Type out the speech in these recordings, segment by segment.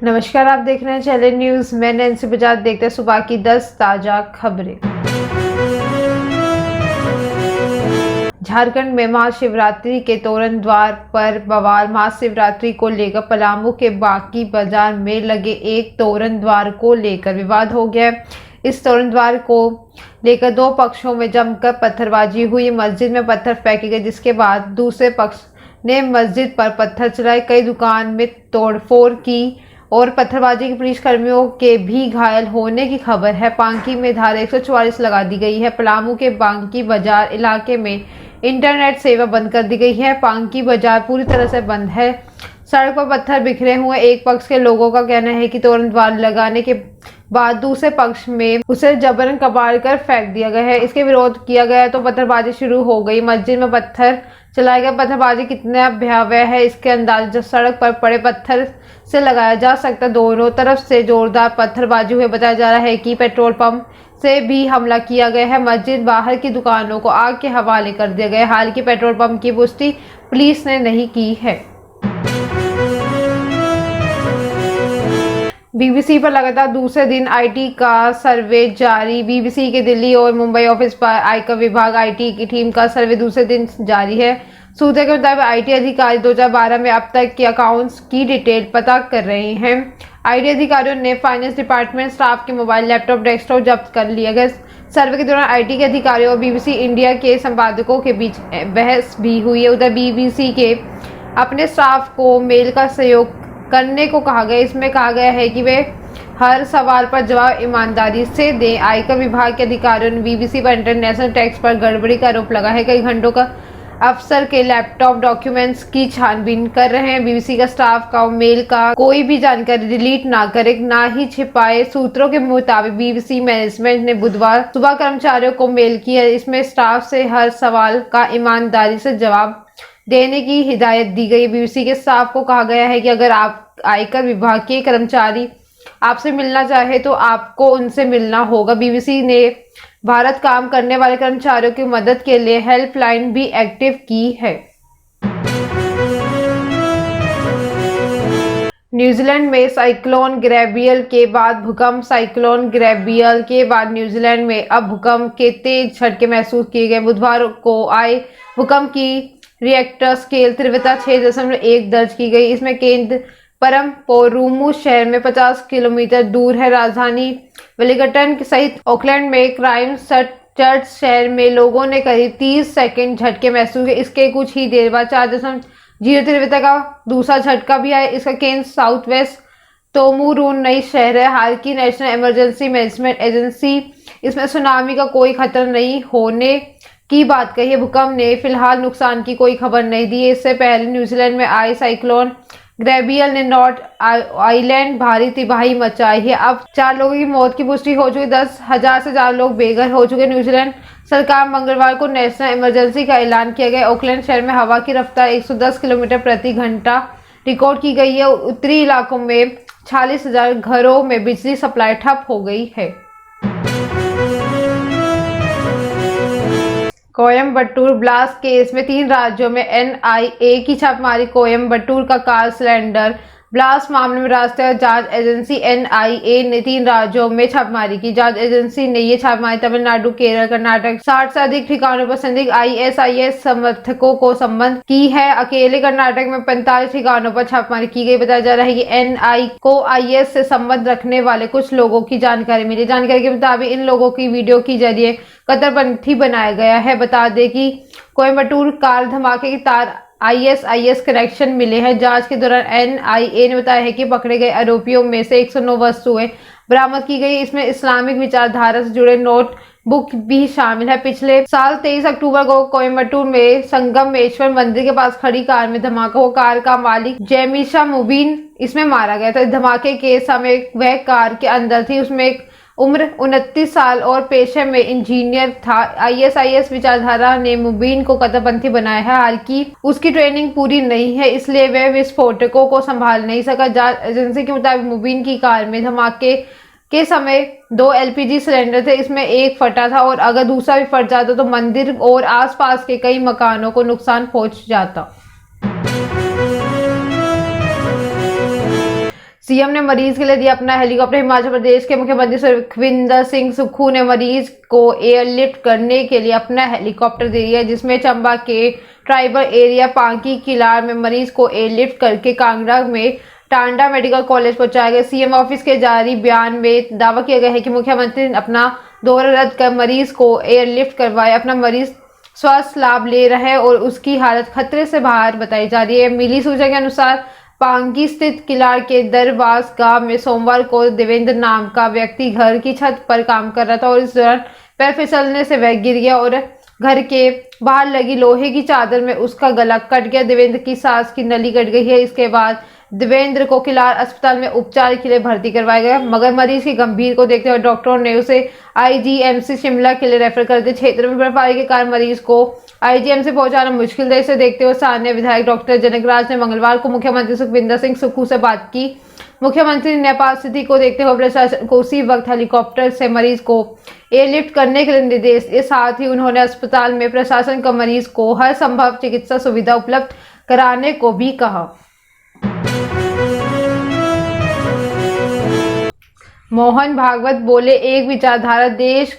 नमस्कार, आप देख रहे हैं चैलेंज न्यूज। मैं नैन्सी बजाज। देखते हैं सुबह की 10 ताजा खबरें। झारखंड में महाशिवरात्रि के तोरण द्वार पर बवाल। महाशिवरात्रि को लेकर पलामू के बाकी बाजार में लगे एक तोरण द्वार को लेकर विवाद हो गया। इस तोरण द्वार को लेकर दो पक्षों में जमकर पत्थरबाजी हुई। मस्जिद में पत्थर फेंके गए, जिसके बाद दूसरे पक्ष ने मस्जिद पर पत्थर चलाए। कई दुकान में तोड़फोड़ की और पत्थरबाजी के पुलिस कर्मियों के भी घायल होने की खबर है। पांकी में धारा 144 लगा दी गई है। पलामू के बांकी बाजार इलाके में इंटरनेट सेवा बंद कर दी गई है। पांकी बाजार पूरी तरह से बंद है। सड़क पर पत्थर बिखरे हुए। एक पक्ष के लोगों का कहना है कि तोरण द्वार लगाने के बाद दूसरे पक्ष में उसे जबरन कबाड़ कर फेंक दिया गया है। इसके विरोध किया गया तो पत्थरबाजी शुरू हो गई। मस्जिद में पत्थर चलाया गया। पत्थरबाजी कितना भयावह है इसके अंदाजा सड़क पर पड़े पत्थर से लगाया जा सकता। दोनों तरफ से जोरदार पत्थरबाजी हुई। बताया जा रहा है कि पेट्रोल पंप से भी हमला किया गया है। मस्जिद बाहर की दुकानों को आग के हवाले कर दिया गया है। हालांकि पेट्रोल पंप की पुष्टि पुलिस ने नहीं की है। बीबीसी पर लगातार दूसरे दिन आईटी का सर्वे जारी। बीबीसी के दिल्ली और मुंबई ऑफिस पर आयकर विभाग आईटी की टीम का सर्वे दूसरे दिन जारी है। सूत्रों के मुताबिक आईटी अधिकारी 2012 में अब तक के अकाउंट्स की डिटेल पता कर रहे हैं। आईटी अधिकारियों ने फाइनेंस डिपार्टमेंट स्टाफ के मोबाइल, लैपटॉप, डेस्कटॉप जब्त कर लिया गया। सर्वे के दौरान आईटी के अधिकारियों और बीबीसी इंडिया के संपादकों के बीच बहस भी हुई है। उधर बीबीसी के अपने स्टाफ को मेल का सहयोग करने को कहा गया। इसमें कहा गया है कि वे हर सवाल पर जवाब ईमानदारी से दें। आयकर विभाग के अधिकारियों ने बीबीसी पर इंटरनेशनल टैक्स पर गड़बड़ी का आरोप लगा है। कई घंटों का अफसर के लैपटॉप डॉक्यूमेंट्स की छानबीन कर रहे हैं। बीबीसी का स्टाफ का मेल का कोई भी जानकारी डिलीट ना करे, ना ही छिपाए। सूत्रों के मुताबिक बीबीसी मैनेजमेंट ने बुधवार सुबह कर्मचारियों को मेल किया। इसमें स्टाफ से हर सवाल का ईमानदारी से जवाब देने की हिदायत दी गई। बीबीसी के स्टाफ को कहा गया है कि अगर आप आयकर विभाग के कर्मचारी आपसे मिलना चाहे तो आपको उनसे मिलना होगा। बीबीसी ने भारत काम करने वाले कर्मचारियों की मदद के लिए हेल्पलाइन भी एक्टिव की है। न्यूजीलैंड में साइक्लोन गैब्रियल के बाद भूकंप। साइक्लोन गैब्रियल के बाद न्यूजीलैंड में अब भूकंप के तेज झटके महसूस किए गए। बुधवार को आए भूकंप की रिएक्टर स्केल तीव्रता 6.1 दर्ज की गई। इसमें केंद्र परम-पोरुमू शहर में 50 किलोमीटर दूर है। राजधानी वेलिंगटन सहित ऑकलैंड में क्राइस्टचर्च शहर में लोगों ने करीब 30 सेकंड झटके महसूस किए। इसके कुछ ही देर बाद 4.0 तीव्रता का दूसरा झटका भी आया। इसका केंद्र साउथ वेस्ट तोमुरून नई शहर है। हाल की नेशनल इमरजेंसी मैनेजमेंट एजेंसी इसमें सुनामी का कोई खतरा नहीं होने की बात कही है। भूकंप ने फिलहाल नुकसान की कोई खबर नहीं दी है। इससे पहले न्यूजीलैंड में आए साइक्लोन गैब्रियल ने नॉर्थ आइलैंड भारी तबाही मचाई है। अब 4 लोगों की मौत की पुष्टि हो चुकी। 10,000 से ज्यादा लोग बेघर हो चुके। न्यूजीलैंड सरकार मंगलवार को नेशनल इमरजेंसी का ऐलान किया गया। ऑकलैंड शहर में हवा की रफ्तार 110 किलोमीटर प्रति घंटा रिकॉर्ड की गई है। उत्तरी इलाकों में 46,000 घरों में बिजली सप्लाई ठप हो गई है। कोयम्बटूर ब्लास्ट केस में 3 राज्यों में एनआईए की छापेमारी। कोयम्बटूर का कार सिलेंडर ब्लास्ट मामले में राष्ट्रीय जांच एजेंसी एनआईए ने 3 राज्यों में छापेमारी की। जांच एजेंसी ने ये छापेमारी तमिलनाडु, केरल, कर्नाटक 60 से अधिक ठिकानों पर संदिग्ध आईएसआईएस समर्थकों को संबंध की है। अकेले कर्नाटक में 45 ठिकानों पर छापेमारी की गई। बताया जा रहा है कि एनआई को आईएस से संबंध रखने वाले कुछ लोगों की जानकारी मिली। जानकारी के मुताबिक इन लोगों की वीडियो के जरिए कट्टरपंथी बनाया गया है। बता दें कि कोयम्बटूर कार धमाके की तार आईएसआईएस कनेक्शन मिले हैं। जांच के दौरान एनआईए ने बताया है कि पकड़े गए आरोपियों में से 109 वस्तुएं बरामद की गई। इसमें इस्लामिक विचारधारा से जुड़े नोटबुक भी शामिल है। पिछले साल 23 अक्टूबर को कोयम्बटूर में संगमेश्वर मंदिर के पास खड़ी कार में धमाका हुआ। कार का मालिक जयमिशा मुबीन इसमें मारा गया था। धमाके के समय वह कार के अंदर थी। उसमें एक उम्र 29 साल और पेशे में इंजीनियर था। आईएसआईएस विचारधारा ने मुबीन को कट्टरपंथी बनाया है। हालांकि उसकी ट्रेनिंग पूरी नहीं है, इसलिए वह विस्फोटकों को संभाल नहीं सका। जांच एजेंसी के मुताबिक मुबीन की कार में धमाके के समय 2 एलपीजी सिलेंडर थे। इसमें एक फटा था और अगर दूसरा भी फट जाता तो मंदिर और आसपास के कई मकानों को नुकसान पहुंच जाता। सीएम ने मरीज के लिए दिया अपना हेलीकॉप्टर। हिमाचल प्रदेश के मुख्यमंत्री सुखविंदर सिंह सुक्खू ने मरीज को एयरलिफ्ट करने के लिए अपना हेलीकॉप्टर दे दिया, जिसमें चंबा के ट्राइबल एरिया पांकी किलार में मरीज को एयरलिफ्ट करके कांगड़ा में टांडा मेडिकल कॉलेज पहुंचाया गया। सीएम ऑफिस के जारी बयान में दावा किया गया है कि मुख्यमंत्री ने अपना दौरा रद्द कर मरीज को एयरलिफ्ट करवाया। अपना मरीज स्वास्थ्य लाभ ले रहा है और उसकी हालत खतरे से बाहर बताई जा रही है। मिली सूचना के अनुसार पांगी स्थित किलार के दरबास गांव में सोमवार को देवेंद्र नाम का व्यक्ति घर की छत पर काम कर रहा था और इस दौरान पैर फिसलने से वह गिर गया और घर के बाहर लगी लोहे की चादर में उसका गला कट गया। देवेंद्र की सांस की नली कट गई है। इसके बाद देवेंद्र को किलार अस्पताल में उपचार के लिए भर्ती करवाया गया, मगर मरीज की गंभीर को देखते हुए डॉक्टरों ने उसे आईजीएमसी शिमला के लिए रेफर कर दिया। क्षेत्र में बर्फबारी के कारण मरीज को आईजीएमसी पहुंचाना मुश्किल था। इसे देखते हुए स्थानीय विधायक डॉक्टर जनकराज ने मंगलवार को मुख्यमंत्री सुखविंदर सिंह सुक्खू से बात की। मुख्यमंत्री ने आपात स्थिति को देखते हुए प्रशासन को उसी वक्त हेलीकॉप्टर से मरीज को एयरलिफ्ट करने के लिए निर्देश दिए। साथ ही उन्होंने अस्पताल में प्रशासन को मरीज को हर संभव चिकित्सा सुविधा उपलब्ध कराने को भी कहा। मोहन भागवत बोले, एक विचारधारा देश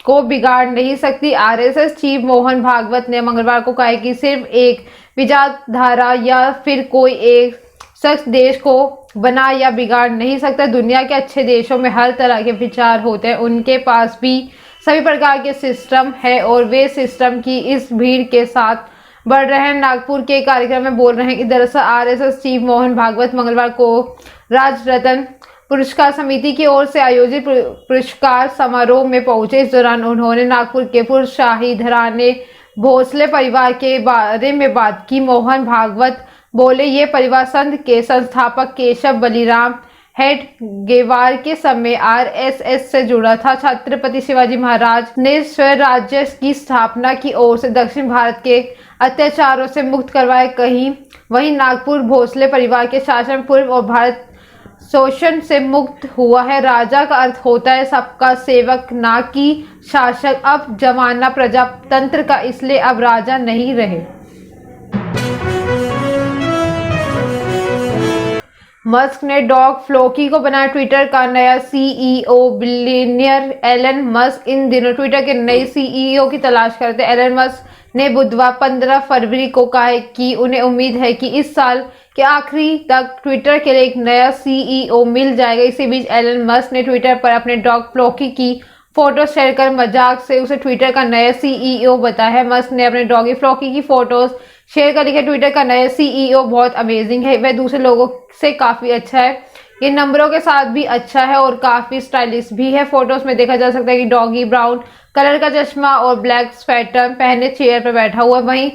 को बिगाड़ नहीं सकती। आरएसएस चीफ मोहन भागवत ने मंगलवार को कहा कि सिर्फ एक विचारधारा या फिर कोई एक शख्स देश को बना या बिगाड़ नहीं सकता। दुनिया के अच्छे देशों में हर तरह के विचार होते हैं, उनके पास भी सभी प्रकार के सिस्टम है और वे सिस्टम की इस भीड़ के साथ बढ़ रहे हैं। नागपुर के कार्यक्रम में बोल रहे हैं कि दरअसल आरएसएस चीफ मोहन भागवत मंगलवार को राज रत्न पुरस्कार समिति की ओर से आयोजित पुरस्कार समारोह में पहुंचे। इस दौरान उन्होंने नागपुर के पूर्व शाही घराने भोसले परिवार के बारे में बात की। मोहन भागवत बोले, ये परिवार संघ के संस्थापक केशव बलिराम हेडगेवार के समय आरएसएस से जुड़ा था। छत्रपति शिवाजी महाराज ने स्वराज्य की स्थापना की ओर से दक्षिण भारत के अत्याचारों से मुक्त करवाए। वहीं नागपुर भोसले परिवार के शासन पूर्व और भारत शोषण से मुक्त हुआ है। राजा का अर्थ होता है सबका सेवक, ना कि शासक। अब जमाना प्रजातंत्र का, इसलिए अब राजा नहीं रहे। मस्क ने डॉग फ्लोकी को बनाया ट्विटर का नया सीईओ। बिलियनियर एलन मस्क इन दिनों ट्विटर के नए सीईओ की तलाश करते। एलन मस्क ने बुधवार 15 फरवरी को कहा कि उन्हें उम्मीद है कि इस साल के आखिरी तक ट्विटर के लिए एक नया सीईओ मिल जाएगा। इसी बीच एलन मस्क ने ट्विटर पर अपने डॉग फ्लोकी की फोटो शेयर कर मजाक से उसे ट्विटर का नया सीईओ बताया है। मस्क ने अपने डॉगी फ्लोकी की फोटोज शेयर कर लिखा, ट्विटर का नया सीईओ बहुत अमेजिंग है, वह दूसरे लोगों से काफी अच्छा है, ये नंबरों के साथ भी अच्छा है और काफी स्टाइलिश भी है। फोटोज में देखा जा सकता है कि डॉगी ब्राउन कलर का चश्मा और ब्लैक स्वेटर पहने चेयर पर बैठा हुआ, वहीं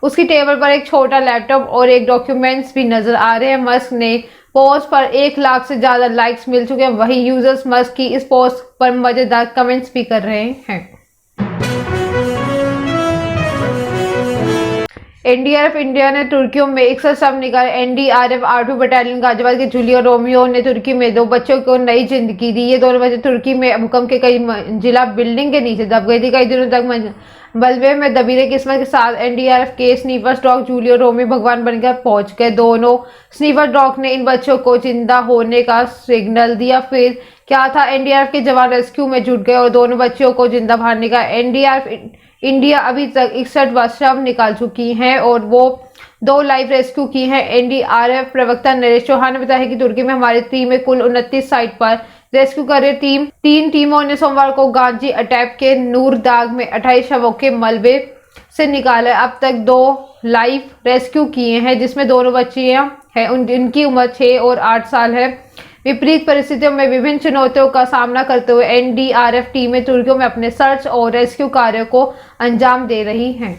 उसकी टेबल पर एक छोटा लैपटॉप और एक डॉक्यूमेंट्स भी नजर आ रहे हैं। मस्क ने पोस्ट पर 1 लाख से ज्यादा लाइक्स मिल चुके हैं। वहीं यूजर्स मस्क की इस पोस्ट पर मजेदार कमेंट्स भी कर रहे हैं। एनडीआरएफ इंडिया ने तुर्की में 61 शव निकाले। एनडीआरएफ 8वीं बटालियन गाजियाबाद के जूलियो रोमियो ने तुर्की में 2 बच्चों को नई जिंदगी दी। ये दोनों बच्चे तुर्की में भूकंप के कई मंजिला बिल्डिंग के नीचे दब गई थी। कई दिनों तक मलबे में दबी रही किस्मत के साथ एनडीआरएफ के स्नीपर डॉग जूलियो रोमियो भगवान बनकर पहुंच गए। दोनों स्नीपर डॉग ने इन बच्चों को जिंदा होने का सिग्नल दिया। फिर क्या था, एनडीआरएफ के जवान रेस्क्यू में जुट गए और दोनों बच्चों को जिंदा बाहर निकाला। एनडीआरएफ इंडिया अभी तक 61 शव निकाल चुकी हैं और वो 2 लाइव रेस्क्यू की हैं। एनडीआरएफ प्रवक्ता नरेश चौहान ने बताया कि तुर्की में हमारी टीम में कुल 29 साइट पर रेस्क्यू कर रही 3 टीमों ने सोमवार को गाजी अटैक के नूरदाग में 28 शवों के मलबे से निकाला। अब तक 2 लाइव रेस्क्यू किए हैं, जिसमें दोनों बच्चियां हैं, जिनकी उम्र 6 और 8 साल है। विपरीत परिस्थितियों में विभिन्न चुनौतियों का सामना करते हुए एनडीआरएफ टीमें तुर्की में अपने सर्च और रेस्क्यू कार्यों को अंजाम दे रही हैं।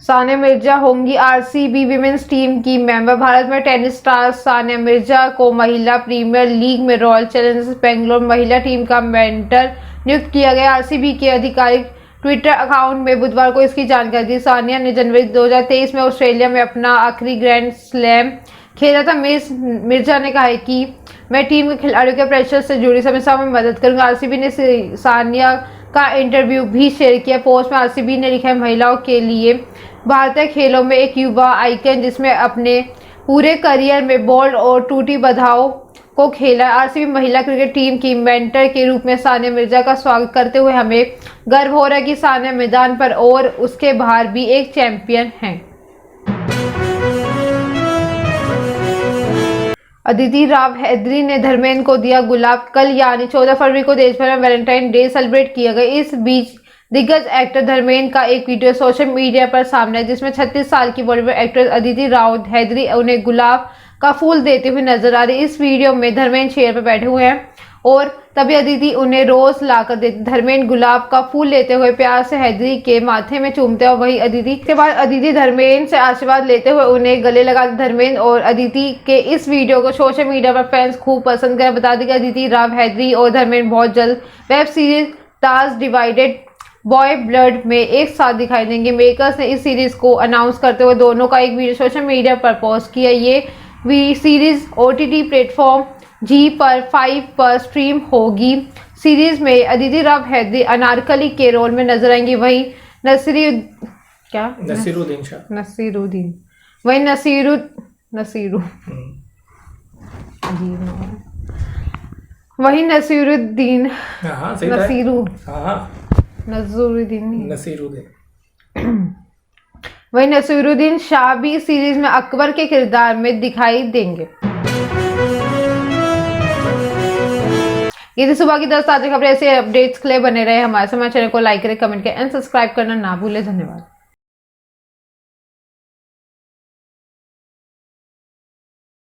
सानिया मिर्जा होंगी आरसीबी विमेंस टीम की मेंबर। भारत में टेनिस स्टार सानिया मिर्जा को महिला प्रीमियर लीग में रॉयल चैलेंजर्स बेंगलोर महिला टीम का मेंटर नियुक्त किया गया। आरसीबी के आधिकारिक ट्विटर अकाउंट में बुधवार को इसकी जानकारी दी। सानिया ने जनवरी 2023 में ऑस्ट्रेलिया में अपना आखिरी ग्रैंड स्लैम खेला था। मिर्जा ने कहा कि मैं टीम के खिलाड़ियों के प्रेशर से जुड़ी समस्याओं में मदद करूंगा। आरसीबी ने सानिया का इंटरव्यू भी शेयर किया। पोस्ट में आरसीबी ने लिखा है, महिलाओं के लिए भारतीय खेलों में एक युवा आइकन जिसमें अपने पूरे करियर में बोल्ड और टूटी बधाओं को खेला। आरसीबी महिला क्रिकेट टीम की मेंटर के रूप में सानिया मिर्जा का स्वागत करते हुए हमें गर्व हो रहा है कि सानिया मैदान पर और उसके बाहर भी एक चैंपियन हैं। अदिति राव हैदरी ने धर्मेंद्र को दिया गुलाब। कल यानी 14 फरवरी को देश भर में वैलेंटाइन डे सेलिब्रेट किया गया। इस बीच दिग्गज एक्टर धर्मेंद्र का एक वीडियो सोशल मीडिया पर सामने है जिसमें 36 साल की बॉलीवुड एक्ट्रेस अदिति राव हैदरी उन्हें गुलाब का फूल देते हुए नजर आ रही है। इस वीडियो में धर्मेंद्र चेयर पर बैठे हुए हैं और तभी अदिति उन्हें रोज लाकर देती। धर्मेंद्र गुलाब का फूल लेते हुए प्यार से हैदरी के माथे में चूमते हैं और वही अदिति के बाद अदिति धर्मेंद्र से आशीर्वाद लेते हुए उन्हें गले लगाते। धर्मेंद्र और अदिति के इस वीडियो को सोशल मीडिया पर फैंस खूब पसंद करें। बता दें कि अदिति राव हैदरी और धर्मेंद्र बहुत जल्द web series task divided boy blood में एक साथ दिखाई देंगे। मेकर्स ने इस सीरीज को अनाउंस करते हुए दोनों का एक वीडियो सोशल मीडिया पर पोस्ट किया। ये सीरीज OTT प्लेटफॉर्म जी पर 5 पर स्ट्रीम होगी। सीरीज में अदिति राव हैदरी अनारकली के रोल में नजर आएंगी। वहीं नसीरुद्दीन शाह भी सीरीज में अकबर के किरदार में दिखाई देंगे। ये थी सुबह की 10 ताज़ा खबरें। ऐसे अपडेट्स के लिए बने रहे हमारे चैनल को लाइक करें, कमेंट करें एंड सब्सक्राइब करना ना भूलें। धन्यवाद।